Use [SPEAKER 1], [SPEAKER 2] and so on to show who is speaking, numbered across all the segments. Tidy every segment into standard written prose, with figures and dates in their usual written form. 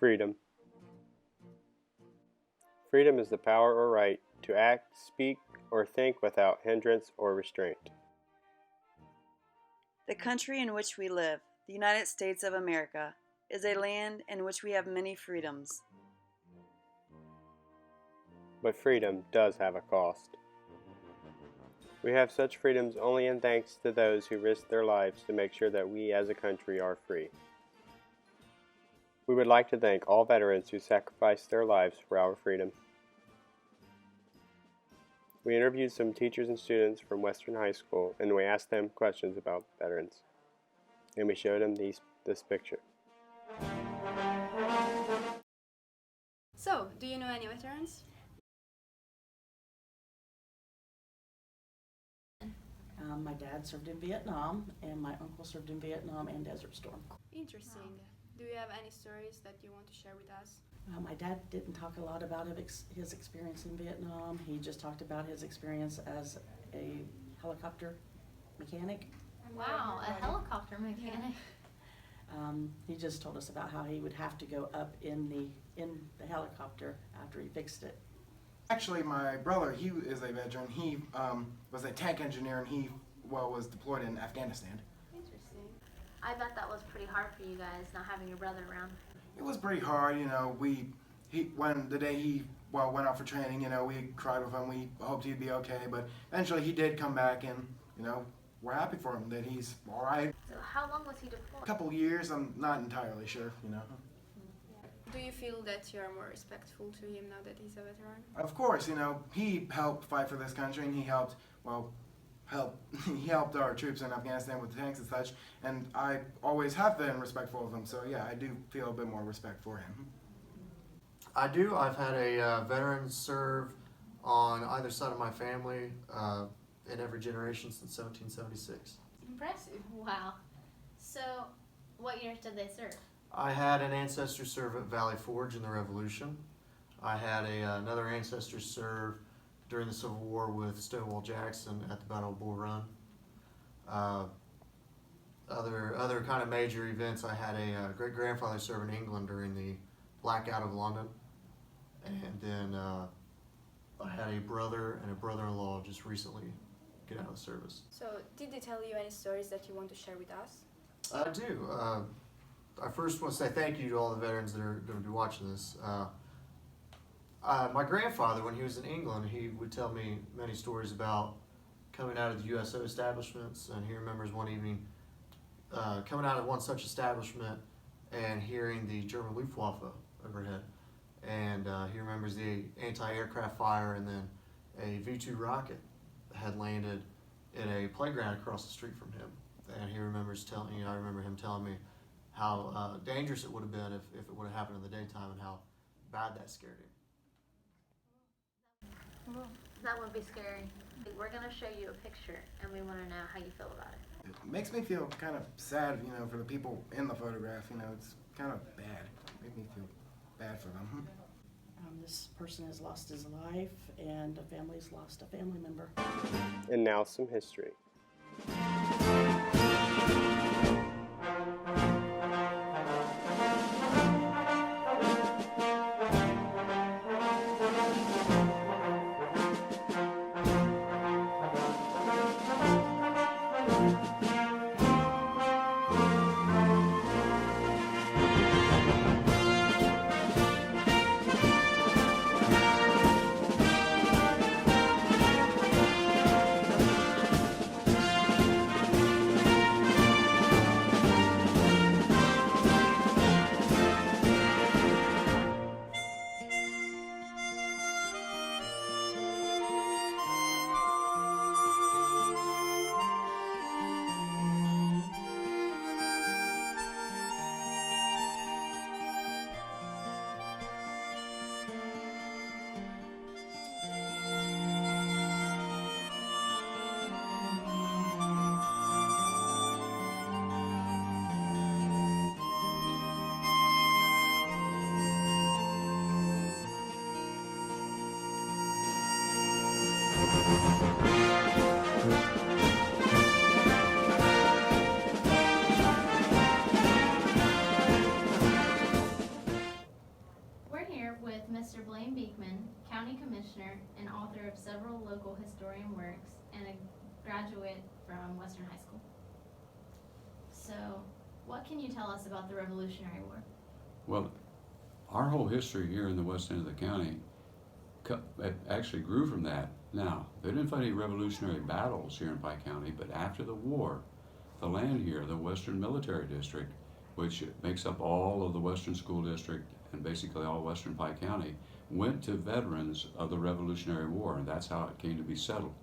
[SPEAKER 1] Freedom. Freedom is the power or right to act, speak, or think without hindrance or restraint.
[SPEAKER 2] The country in which we live, the United States of America, is a land in which we have many freedoms.
[SPEAKER 1] But freedom does have a cost. We have such freedoms only in thanks to those who risk their lives to make sure that we as a country are free. We would like to thank all veterans who sacrificed their lives for our freedom. We interviewed some teachers and students from Western High School, and we asked them questions about veterans. And we showed them this picture.
[SPEAKER 3] So, do you know any veterans?
[SPEAKER 4] My dad served in Vietnam, and my uncle served in Vietnam and Desert Storm.
[SPEAKER 3] Interesting. Do you have any stories that you want to share with us?
[SPEAKER 4] My dad didn't talk a lot about his experience in Vietnam. He just talked about his experience as a helicopter mechanic.
[SPEAKER 5] Wow, a helicopter mechanic.
[SPEAKER 4] He just told us about how he would have to go up in the helicopter after he fixed it.
[SPEAKER 6] Actually, my brother, he is a veteran. He was a tank engineer, and he was deployed in Afghanistan.
[SPEAKER 5] Interesting. I bet that was pretty hard for you guys, not having your brother around.
[SPEAKER 6] It was pretty hard, you know. When the day he went out for training, you know, we cried with him. We hoped he'd be okay, but eventually he did come back, and you know, we're happy for him that he's all right.
[SPEAKER 5] So how long was he deployed?
[SPEAKER 6] A couple years, I'm not entirely sure, you know.
[SPEAKER 3] Do you feel that you're more respectful to him now that he's a veteran?
[SPEAKER 6] Of course, you know, he helped fight for this country, and he helped our troops in Afghanistan with the tanks and such, and I always have been respectful of him, so yeah, I do feel a bit more respect for him.
[SPEAKER 7] I do. I've had a veteran serve on either side of my family in every generation since 1776.
[SPEAKER 5] Impressive. Wow. So, what years did they serve?
[SPEAKER 7] I had an ancestor serve at Valley Forge in the Revolution. I had another ancestor serve during the Civil War with Stonewall Jackson at the Battle of Bull Run. Other kind of major events, I had a great-grandfather serve in England during the blackout of London. And then I had a brother and a brother-in-law just recently get out of service.
[SPEAKER 3] So, did they tell you any stories that you want to share with us?
[SPEAKER 7] I do. I first want to say thank you to all the veterans that are going to be watching this. My grandfather, when he was in England, he would tell me many stories about coming out of the USO establishments, and he remembers one evening coming out of one such establishment and hearing the German Luftwaffe overhead. And he remembers the anti-aircraft fire, and then a V-2 rocket had landed in a playground across the street from him. And he remembers I remember him telling me how dangerous it would have been if it would have happened in the daytime, and how bad that scared him.
[SPEAKER 5] That would be scary. We're going to show you a picture, and we want to know how you feel about it.
[SPEAKER 6] It makes me feel kind of sad, you know, for the people in the photograph, you know, it's kind of bad. It makes me feel bad for them.
[SPEAKER 4] This person has lost his life, and a family's lost a family member.
[SPEAKER 1] And now some history.
[SPEAKER 5] of several local historian works and a graduate from Western High School. So, what can you tell us about the Revolutionary War?
[SPEAKER 8] Well, our whole history here in the west end of the county it actually grew from that. Now, they didn't fight any revolutionary battles here in Pike County, but after the war, the land here, the Western Military District, which makes up all of the Western School District and basically all Western Pike County, went to veterans of the Revolutionary War, and that's how it came to be settled.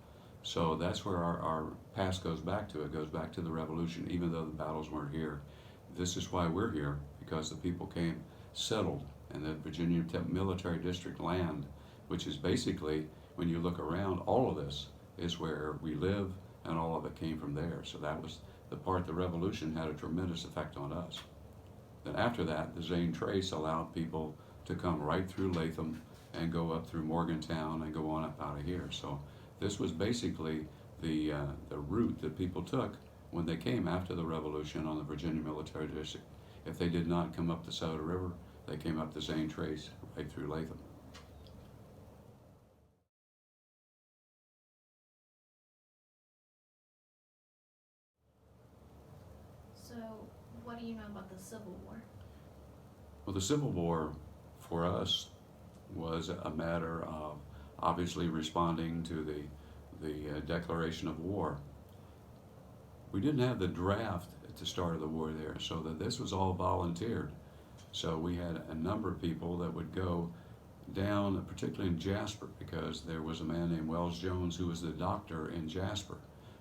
[SPEAKER 8] So that's where our past goes back to. It goes back to the Revolution, even though the battles weren't here. This is why we're here, because the people came settled in the Virginia Military District land, which is basically, when you look around, all of this is where we live, and all of it came from there. So that was the part the Revolution had a tremendous effect on us. Then after that, the Zane Trace allowed people to come right through Latham and go up through Morgantown and go on up out of here. So this was basically the route that people took when they came after the Revolution on the Virginia Military District. If they did not come up the Souda River, they came up the Zane Trace right through Latham.
[SPEAKER 5] So, what do you know about the Civil War?
[SPEAKER 8] Well, the Civil War for us was a matter of obviously responding to the declaration of war. We didn't have the draft at the start of the war there, so that this was all volunteered. So we had a number of people that would go down, particularly in Jasper, because there was a man named Wells Jones who was the doctor in Jasper,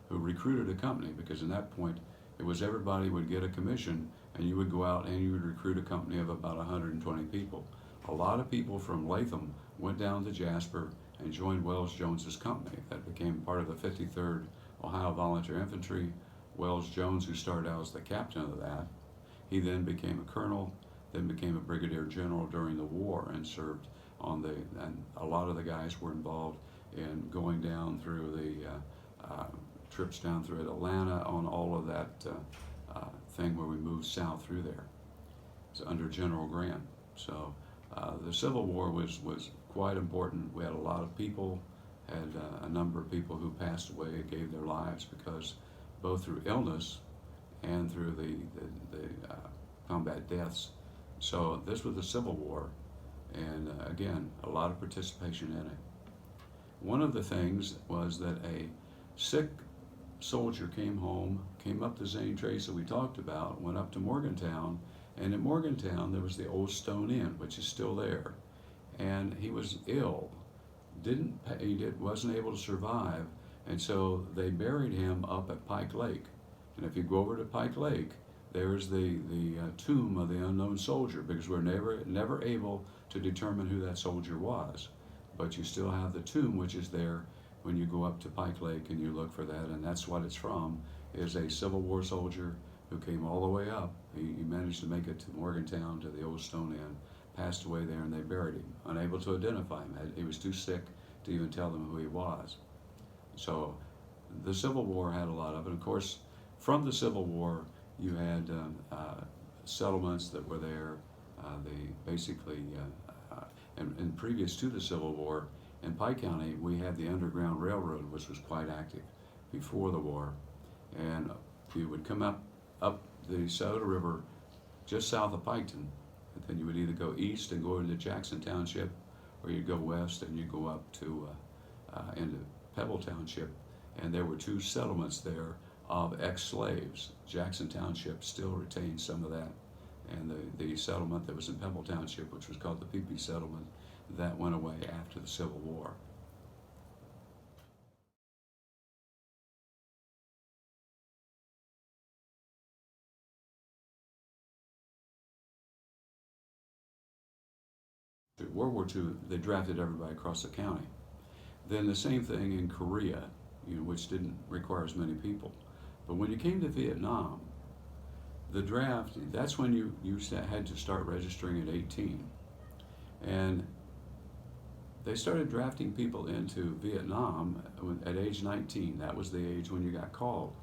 [SPEAKER 8] who recruited a company, because in that point it was everybody would get a commission and you would go out and you would recruit a company of about 120 people. A lot of people from Latham went down to Jasper and joined Wells Jones's company. That became part of the 53rd Ohio Volunteer Infantry. Wells Jones, who started out as the captain of that, he then became a colonel, then became a brigadier general during the war, and served on and a lot of the guys were involved in going down through the trips down through Atlanta on all of that thing where we moved south through there. It's under General Grant. So the Civil War was quite important. We had a lot of people, had a number of people who passed away and gave their lives because both through illness and through the combat deaths. So this was the Civil War, and again, a lot of participation in it. One of the things was that a sick soldier came home, came up the Zane Trace that we talked about, went up to Morgantown, and in Morgantown there was the old Stone Inn, which is still there, and he was ill, wasn't able to survive, and so they buried him up at Pike Lake. And if you go over to Pike Lake, there's the tomb of the unknown soldier, because we're never able to determine who that soldier was, but you still have the tomb, which is there when you go up to Pike Lake and you look for that, and that's what it's from, is a Civil War soldier who came all the way up. He managed to make it to Morgantown, to the old Stone Inn, passed away there, and they buried him, unable to identify him. He was too sick to even tell them who he was. So the Civil War had a lot of it. Of course, from the Civil War, you had settlements that were there. And previous to the Civil War, in Pike County, we had the Underground Railroad, which was quite active before the war. And you would come up the Souda River just south of Piketon, and then you would either go east and go into Jackson Township, or you'd go west and you'd go up to into Pebble Township. And there were two settlements there of ex-slaves. Jackson Township still retains some of that. And the settlement that was in Pebble Township, which was called the Peepee Settlement, that went away after the Civil War. Through World War II, they drafted everybody across the county. Then the same thing in Korea, which didn't require as many people. But when you came to Vietnam, the draft, that's when you had to start registering at 18. And they started drafting people into Vietnam at age 19. That was the age when you got called.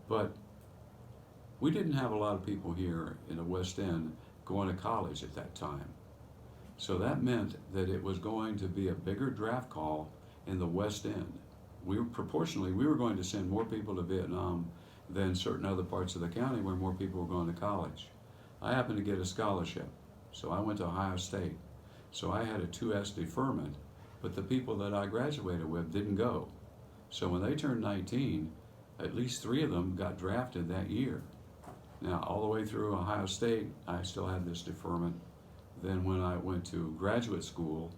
[SPEAKER 8] But we didn't have a lot of people here in the West End going to college at that time. So that meant that it was going to be a bigger draft call, in the West End. We were going to send more people to Vietnam than certain other parts of the county where more people were going to college. I happened to get a scholarship, so I went to Ohio State. So I had a 2S deferment, but the people that I graduated with didn't go. So when they turned 19, at least 3 of them got drafted that year. Now, all the way through Ohio State, I still had this deferment. Then when I went to graduate school,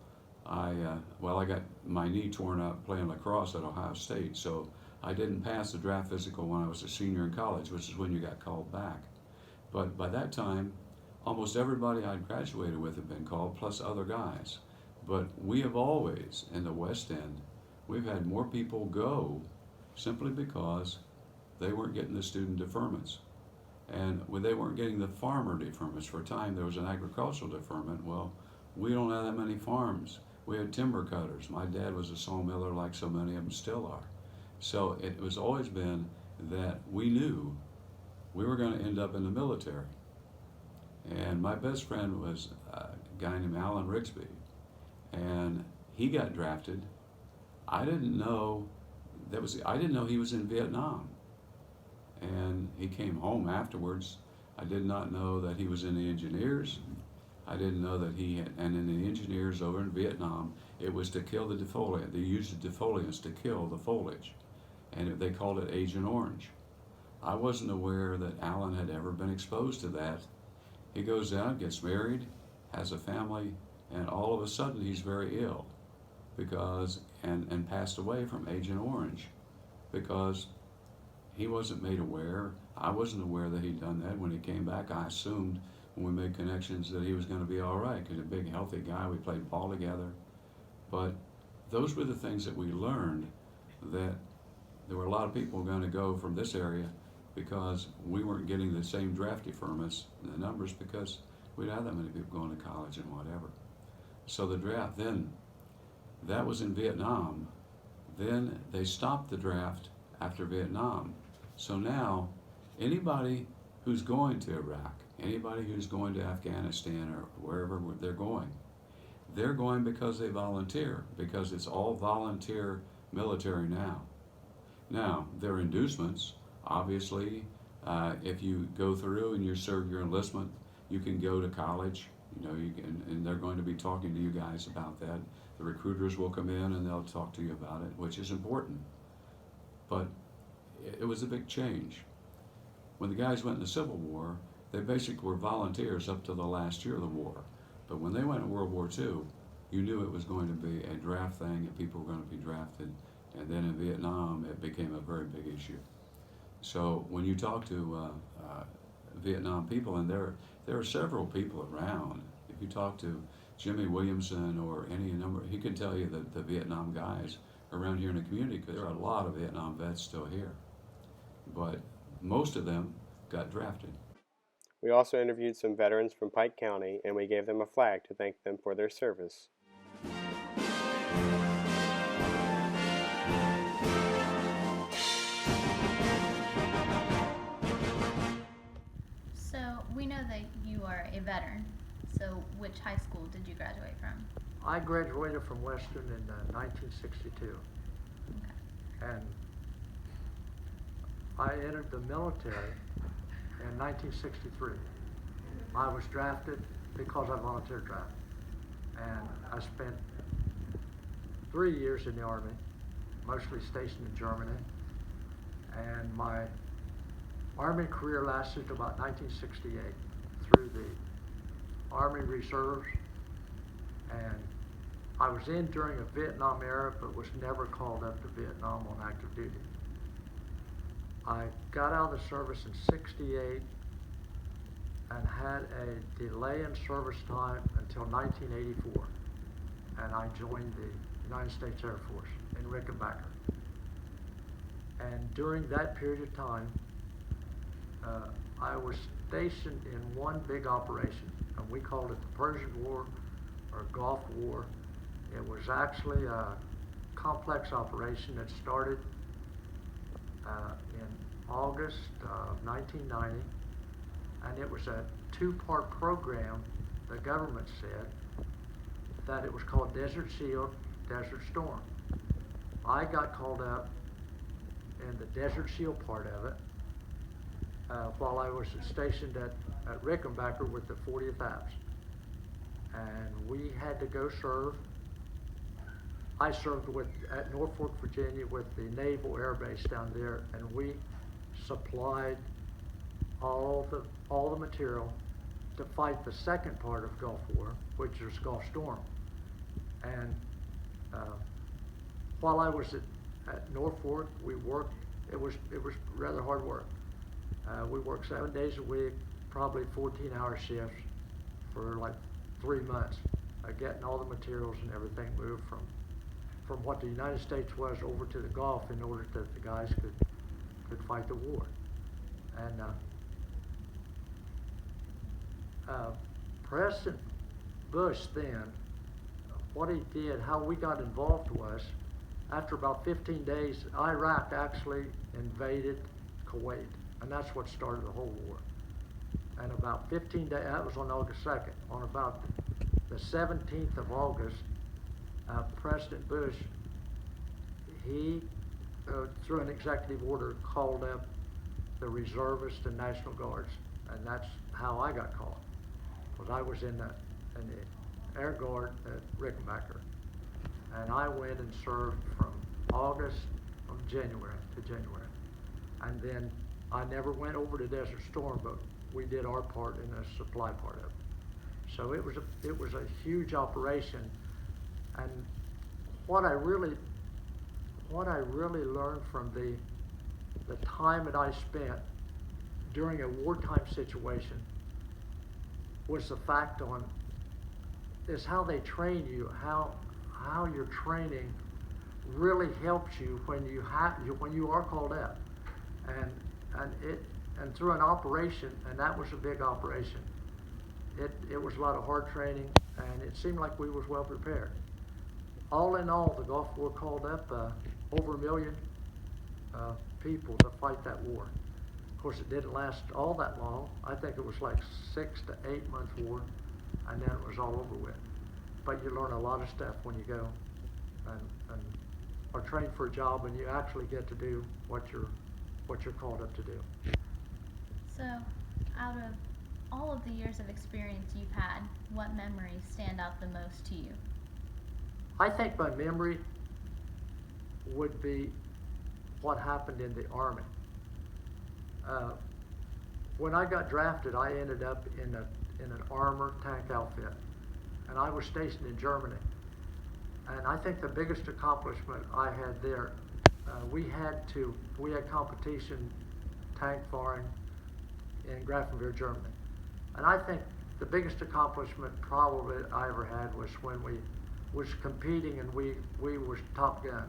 [SPEAKER 8] I got my knee torn up playing lacrosse at Ohio State, so I didn't pass the draft physical when I was a senior in college, which is when you got called back. But by that time, almost everybody I'd graduated with had been called, plus other guys. But we have always, in the West End, we've had more people go simply because they weren't getting the student deferments. And when they weren't getting the farmer deferments, for a time there was an agricultural deferment. Well, we don't have that many farms. We had timber cutters. My dad was a sawmiller like so many of them still are. So it was always been that we knew we were going to end up in the military. And my best friend was a guy named Alan Rigsby, and he got drafted. I didn't know he was in Vietnam, and he came home afterwards. I did not know that he was in the engineers. I didn't know that and in the engineers over in Vietnam, it was to kill the defoliant. They used the defoliants to kill the foliage, and they called it Agent Orange. I wasn't aware that Alan had ever been exposed to that. He goes out, gets married, has a family, and all of a sudden he's very ill and passed away from Agent Orange because he wasn't made aware. I wasn't aware that he'd done that. When he came back, I assumed when we made connections that he was going to be all right because a big, healthy guy. We played ball together. But those were the things that we learned, that there were a lot of people going to go from this area because we weren't getting the same draft deferments and the numbers because we didn't have that many people going to college and whatever. So the draft then, that was in Vietnam. Then they stopped the draft after Vietnam. So now anybody who's going to Iraq, anybody who's going to Afghanistan or wherever they're going because they volunteer, because it's all volunteer military now. Now, there are inducements. Obviously, if you go through and you serve your enlistment, you can go to college. And they're going to be talking to you guys about that. The recruiters will come in and they'll talk to you about it, which is important. But it was a big change. When the guys went in the Civil War, they basically were volunteers up to the last year of the war. But when they went in World War II, you knew it was going to be a draft thing and people were going to be drafted. And then in Vietnam, it became a very big issue. So when you talk to Vietnam people, and there are several people around, if you talk to Jimmy Williamson or any number, he can tell you that the Vietnam guys around here in the community, because there are a lot of Vietnam vets still here. But most of them got drafted.
[SPEAKER 1] We also interviewed some veterans from Pike County, and we gave them a flag to thank them for their service.
[SPEAKER 5] So we know that you are a veteran. So which high school did you graduate from?
[SPEAKER 9] I graduated from Western in 1962.
[SPEAKER 5] Okay.
[SPEAKER 9] And I entered the military in 1963. I was drafted because I volunteer draft. And I spent 3 years in the Army, mostly stationed in Germany. And my Army career lasted about 1968 through the Army Reserves. And I was in during a Vietnam era, but was never called up to Vietnam on active duty. I got out of the service in '68 and had a delay in service time until 1984. And I joined the United States Air Force in Rickenbacker. And during that period of time, I was stationed in one big operation, and we called it the Persian War or Gulf War. It was actually a complex operation that started in August of 1990, and it was a two-part program. The government said that it was called Desert Shield, Desert Storm. I got called up in the Desert Shield part of it while I was stationed at Rickenbacker with the 40th Apps. And we had to go serve. I served at Norfolk, Virginia with the Naval Air Base down there, and we supplied all the material to fight the second part of Gulf War, which was Gulf Storm. And while I was at Norfolk, we worked. It was rather hard work. We worked 7 days a week, probably 14-hour shifts for like 3 months, getting all the materials and everything moved from what the United States was over to the Gulf in order that the guys could fight the war. And President Bush then, what he did, how we got involved was, after about 15 days, Iraq actually invaded Kuwait, and that's what started the whole war. And about 15 days, that was on August 2nd, on about the 17th of August, President Bush, he, through an executive order, called up the reservists and National Guards, and that's how I got called, because I was in the Air Guard at Rickenbacker, and I went and served from January to January, and then I never went over to Desert Storm, but we did our part in the supply part of it. So it was a huge operation, and what I really learned from the time that I spent during a wartime situation was the fact is how they train you, how your training really helps you when you are called up, and through an operation, and that was a big operation. It was a lot of hard training, and it seemed like we was well prepared. All in all, the Gulf War called up over 1 million people to fight that war. Of course, it didn't last all that long. I think it was like 6 to 8 month war, and then it was all over with. But you learn a lot of stuff when you go and are trained for a job, and you actually get to do what you're called up to do.
[SPEAKER 5] So, out of all of the years of experience you've had, what memories stand out the most to you?
[SPEAKER 9] I think my memory would be what happened in the Army. When I got drafted, I ended up in an armor tank outfit, and I was stationed in Germany. And I think the biggest accomplishment I had there, we had competition tank firing in Grafenwoehr, Germany. And I think the biggest accomplishment probably I ever had was when we was competing, and we was Top Gun.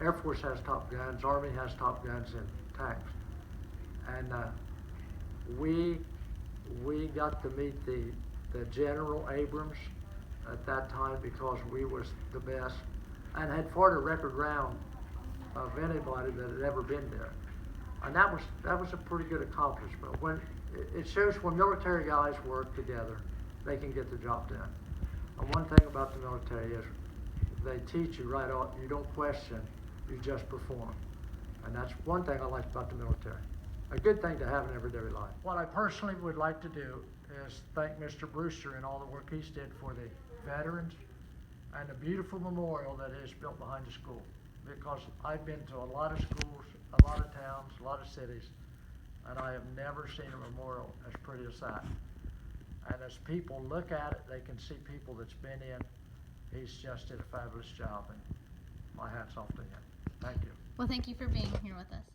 [SPEAKER 9] Air Force has Top Guns, Army has Top Guns in tanks. And we got to meet the General Abrams at that time, because we was the best and had fought a record round of anybody that had ever been there. And that was a pretty good accomplishment. When it shows when military guys work together, they can get the job done. And one thing about the military is they teach you right off. You don't question, you just perform. And that's one thing I like about the military. A good thing to have in everyday life. What I personally would like to do is thank Mr. Brewster and all the work he's did for the veterans and the beautiful memorial that is built behind the school. Because I've been to a lot of schools, a lot of towns, a lot of cities, and I have never seen a memorial as pretty as that. And as people look at it, they can see people that's been in. He's just did a fabulous job, and my hat's off to him. Thank you.
[SPEAKER 5] Well, thank you for being here with us.